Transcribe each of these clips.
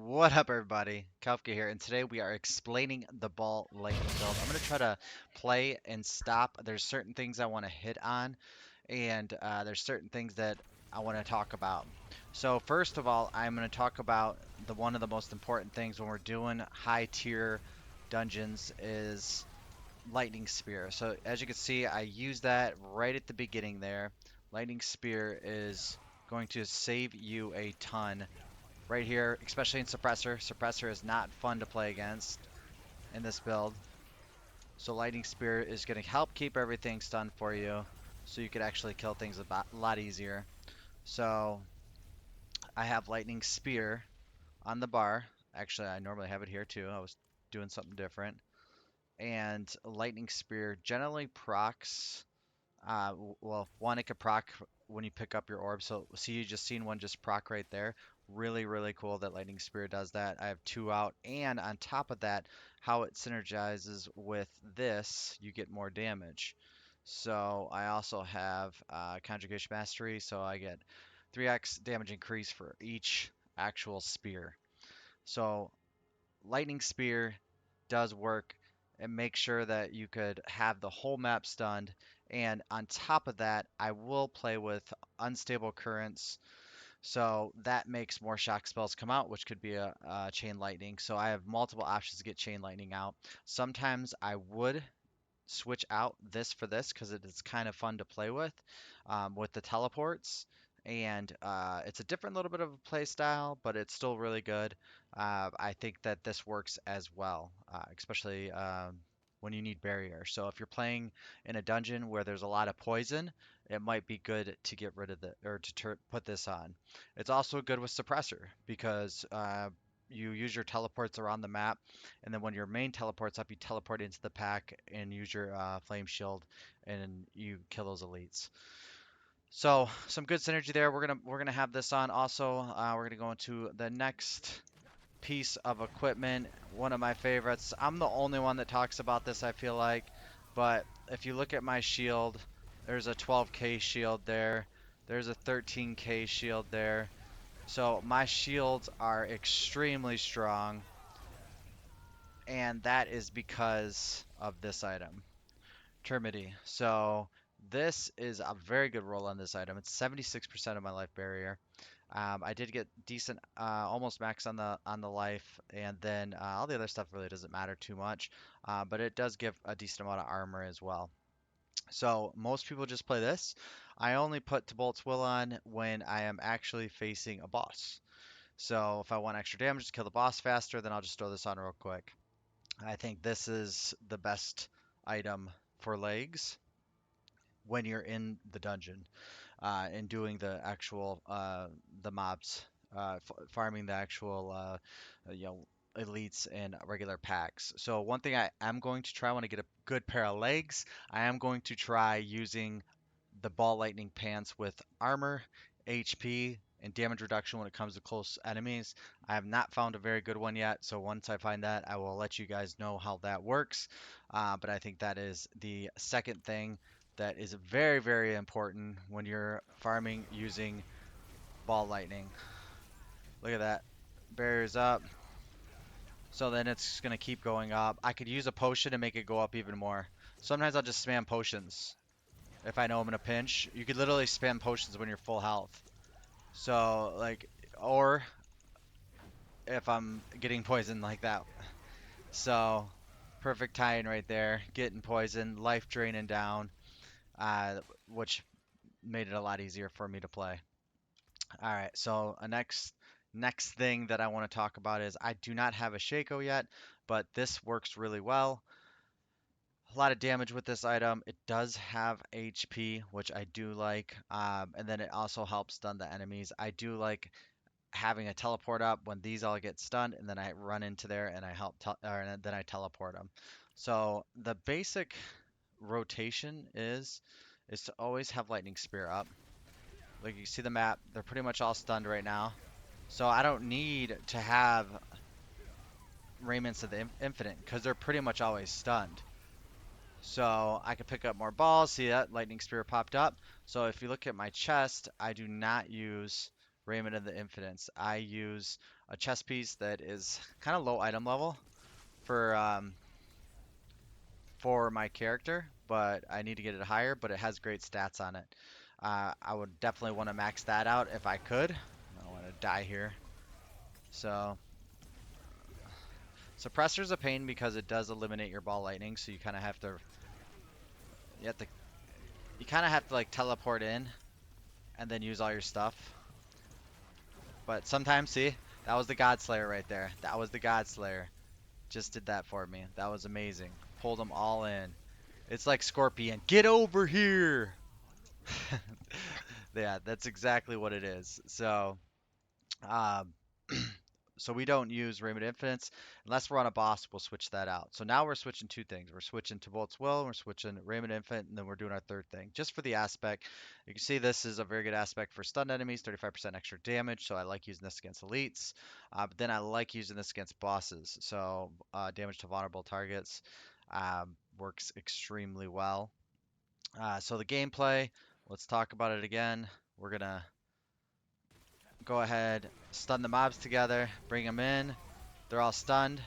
What up, everybody? Kafka here, and today we are explaining the ball lightning build. I'm going to try to play and stop. There's certain things I want to hit on, and there's certain things that I want to talk about. So first of all, I'm going to talk about one of the most important things when we're doing high tier dungeons is lightning spear. So as you can see, I use that right at the beginning there. Lightning spear is going to save you a ton right here, especially in Suppressor. Suppressor is not fun to play against in this build. So Lightning Spear is going to help keep everything stunned for you so you could actually kill things a lot easier. So I have Lightning Spear on the bar. Actually, I normally have it here too. I was doing something different. And Lightning Spear generally procs. Well, one, it could proc when you pick up your orb. So, see, you just seen one just proc right there. Really, really cool that Lightning Spear does that. I have two out, and on top of that, how it synergizes with this, you get more damage. So, I also have Conjugation Mastery, so I get 3x damage increase for each actual spear. So, Lightning Spear does work and make sure that you could have the whole map stunned. And on top of that, I will play with unstable currents. So that makes more shock spells come out, which could be a chain lightning. So I have multiple options to get chain lightning out. Sometimes I would switch out this for this because it is kind of fun to play with the teleports. And it's a different little bit of a play style, but it's still really good. I think that this works as well, especially when you need barrier. So if you're playing in a dungeon where there's a lot of poison, it might be good to get rid of the or to put this on. It's also good with suppressor because you use your teleports around the map, and then when your main teleports up, you teleport into the pack and use your flame shield, and you kill those elites. So some good synergy there. We're gonna have this on. Also, we're gonna go into the next piece of equipment. One of my favorites. I'm the only one that talks about this, I feel like. But if you look at my shield, there's a 12k shield there. There's a 13k shield there. So my shields are extremely strong, and that is because of this item, Termity. So this is a very good roll on this item. It's 76% of my life barrier. I did get decent, almost max on the life, and then all the other stuff really doesn't matter too much, but it does give a decent amount of armor as well. So most people just play this. I only put Tibolt's Will on when I am actually facing a boss. So if I want extra damage to kill the boss faster, then I'll just throw this on real quick. I think this is the best item for legs when you're in the dungeon and doing the actual the mobs, farming the actual you know elites and regular packs. So one thing I am going to try when I get a good pair of legs, I am going to try using the ball lightning pants with armor, HP, and damage reduction when it comes to close enemies. I have not found a very good one yet, so once I find that, I will let you guys know how that works. But I think that is the second thing that is very, very important when you're farming using ball lightning. Look at that. Barriers up. So then it's going to keep going up. I could use a potion to make it go up even more. Sometimes I'll just spam potions if I know I'm in a pinch. You could literally spam potions when you're full health. So, like, or if I'm getting poisoned like that. So, perfect tie-in right there. Getting poisoned, life draining down, which made it a lot easier for me to play. All right, so a next thing that I want to talk about is I do not have a Shaco yet, but this works really well. A lot of damage with this item. It does have HP, which I do like, and then it also helps stun the enemies. I do like having a teleport up when these all get stunned, and then I run into there and I or then I teleport them. So the basic rotation is to always have Lightning Spear up. Like you see the map, they're pretty much all stunned right now. So I don't need to have Rayments of the Infinite because they're pretty much always stunned. So I can pick up more balls. See that Lightning Spear popped up. So if you look at my chest, I do not use Raiment of the Infinites. I use a chest piece that is kind of low item level for my character, but I need to get it higher, but it has great stats on it. I would definitely want to max that out if I could. I don't want to die here. So, Suppressor's a pain because it does eliminate your ball lightning, so you kind of have to, you have to, you kind of have to like teleport in and then use all your stuff. But sometimes, see, that was the God Slayer right there. That was the God Slayer. Just did that for me. That was amazing. Pulled them all in. It's like Scorpion. Get over here! Yeah, that's exactly what it is. So, um, so we don't use Raymond Infinites unless we're on a boss. We'll switch that out. So now we're switching two things. We're switching to Bolt's Will. We're switching Raymond Infinite, and then we're doing our third thing just for the aspect. You can see this is a very good aspect for stunned enemies, 35% extra damage. So I like using this against elites, but then I like using this against bosses. So damage to vulnerable targets works extremely well. So the gameplay, let's talk about it again. We're gonna go ahead, stun the mobs together, bring them in. They're all stunned.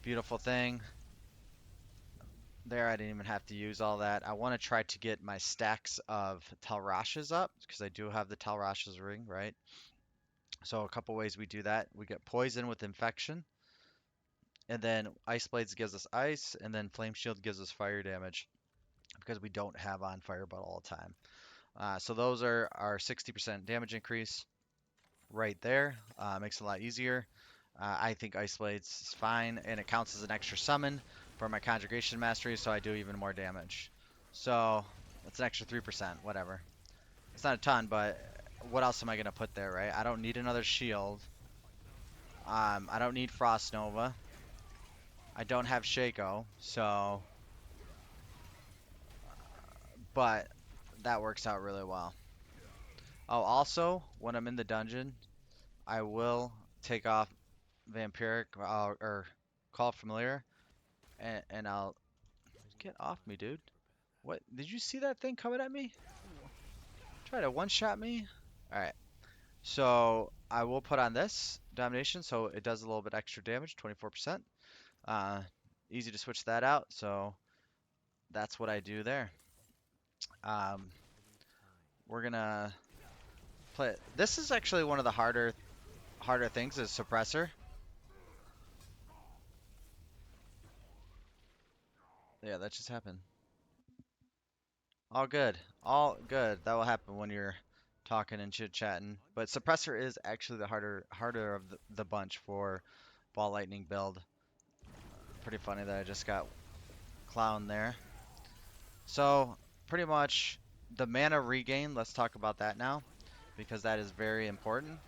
Beautiful thing. There, I didn't even have to use all that. I want to try to get my stacks of Talrashes up because I do have the Talrashes ring, right? So a couple ways we do that. We get poison with infection, and then Ice Blades gives us ice, and then Flame Shield gives us fire damage because we don't have on Fireball all the time. So those are our 60% damage increase right there. Makes it a lot easier. I think Ice Blades is fine, and it counts as an extra summon for my Conjugation Mastery, so I do even more damage. So that's an extra 3%, whatever. It's not a ton, but what else am I going to put there, right? I don't need another shield. I don't need Frost Nova. I don't have Shaco, so... But that works out really well. Oh, also, when I'm in the dungeon, I will take off Vampiric or Call Familiar, and I'll get off me, dude. What? Did you see that thing coming at me? Try to one-shot me? Alright. So I will put on this Domination, so it does a little bit extra damage, 24%. Uh, Easy to switch that out, so that's what I do there. Um, we're gonna play. This is actually one of the harder things is Suppressor. Yeah, that just happened. All good. All good. That will happen when you're talking and chit-chatting. But Suppressor is actually the harder of the bunch for Ball Lightning build. Pretty funny that I just got Clown there. So, pretty much the mana regain, let's talk about that now because that is very important.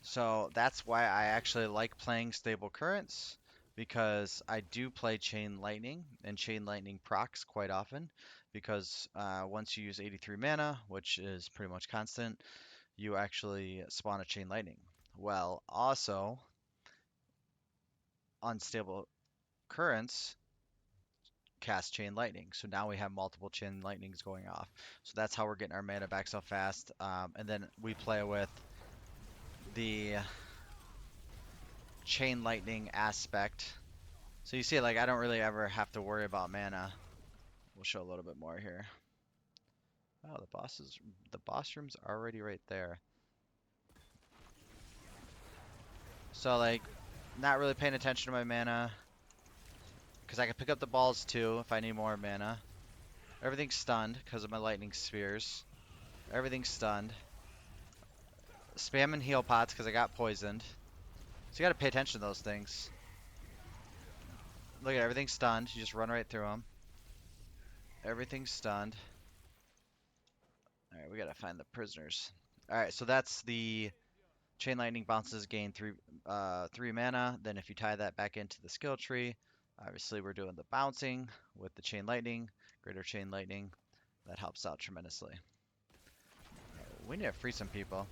So, that's why I actually like playing Stable Currents because I do play Chain Lightning and Chain Lightning procs quite often because once you use 83 mana, which is pretty much constant, you actually spawn a Chain Lightning. Well, also, Unstable Currents cast Chain Lightning. So now we have multiple Chain Lightnings going off. So that's how we're getting our mana back so fast. And then we play with the Chain Lightning aspect. So you see, like, I don't really ever have to worry about mana. We'll show a little bit more here. Oh, the boss room's already right there. So, like, not really paying attention to my mana. Because I can pick up the balls too if I need more mana. Everything's stunned because of my lightning spheres. Everything's stunned. Spamming heal pots because I got poisoned. So you got to pay attention to those things. Look at everything's stunned. You just run right through them. Everything's stunned. All right, we got to find the prisoners. All right, so that's the Chain Lightning bounces gain three mana. Then if you tie that back into the skill tree, obviously we're doing the bouncing with the Chain Lightning, Greater Chain Lightning. That helps out tremendously. We need to free some people.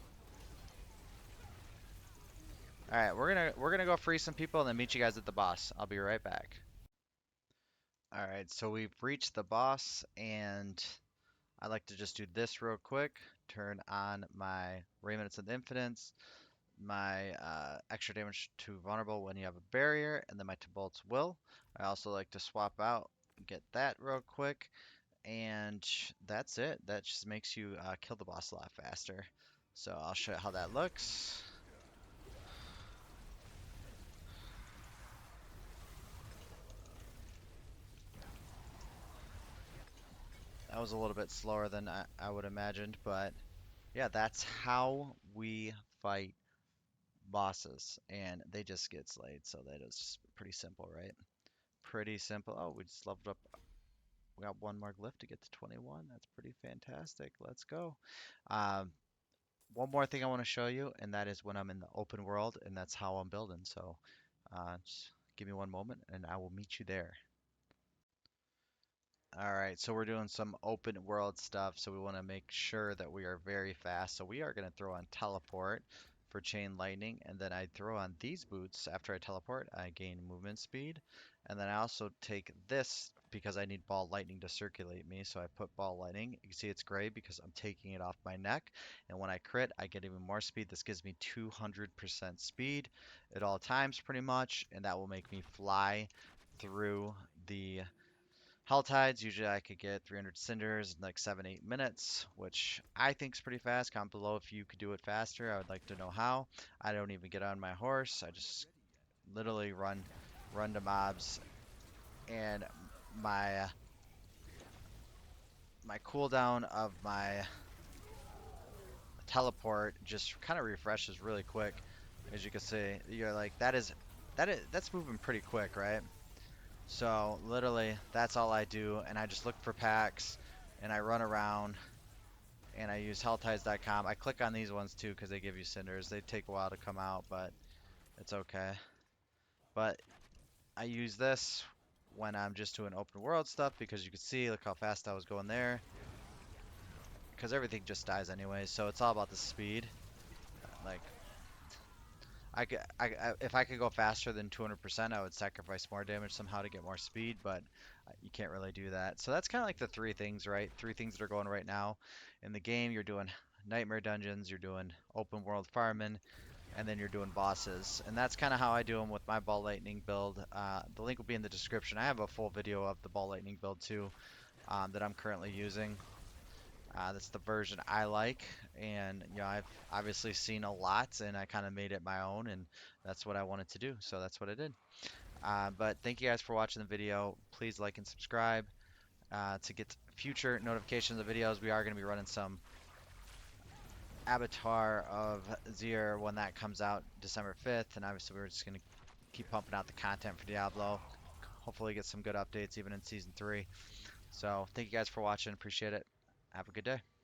All right, we're gonna go free some people and then meet you guys at the boss. I'll be right back. All right, so we've reached the boss, and I like to just do this real quick. turn on my Raymond and Infinites, my extra damage to vulnerable when you have a barrier, and then my Tibolt's Will. I also like to swap out, get that real quick, and that's it. That just makes you kill the boss a lot faster. So I'll show you how that looks. That was a little bit slower than I would imagined, but yeah, that's how we fight bosses, and they just get slayed. So that is pretty simple, right? Pretty simple. Oh, we just leveled up. We got one more glyph to get to 21. That's pretty fantastic. Let's go. Um, one more thing I want to show you, and that is when I'm in the open world, and that's how I'm building. So just give me one moment, and I will meet you there. All right, so we're doing some open world stuff, so we want to make sure that we are very fast. So we are going to throw on teleport for chain lightning, and then I throw on these boots. After I teleport, I gain movement speed, and then I also take this because I need ball lightning to circulate me. So I put ball lightning. You can see it's gray because I'm taking it off my neck, and when I crit, I get even more speed. This gives me 200% speed at all times, pretty much, and that will make me fly through the Hell Tides, usually I could get 300 cinders in like 7-8 minutes, which I think is pretty fast. Comment below if you could do it faster. I would like to know how. I don't even get on my horse. I just literally run to mobs, and my my cooldown of my teleport just kind of refreshes really quick. As you can see, you're like that's moving pretty quick, right? So literally, that's all I do, and I just look for packs, and I run around and I use helltides.com. I click on these ones too because they give you cinders. They take a while to come out, but it's okay. But I use this when I'm just doing open world stuff because you can see, look how fast I was going there. Because everything just dies anyway, so it's all about the speed. Like, if I could go faster than 200%, I would sacrifice more damage somehow to get more speed, but you can't really do that. So that's kind of like the three things, right? Three things that are going right now in the game. You're doing nightmare dungeons, you're doing open world farming, and then you're doing bosses. And that's kind of how I do them with my ball lightning build. The link will be in the description. I have a full video of the ball lightning build too, that I'm currently using. That's the version I like, and I've obviously seen a lot, and I kind of made it my own, and that's what I wanted to do, so that's what I did. But thank you guys for watching the video. Please like and subscribe to get future notifications of videos. We are going to be running some Abattoir of Zir when that comes out December 5th, and obviously we're just going to keep pumping out the content for Diablo. Hopefully get some good updates even in Season 3. So thank you guys for watching. Appreciate it. Have a good day.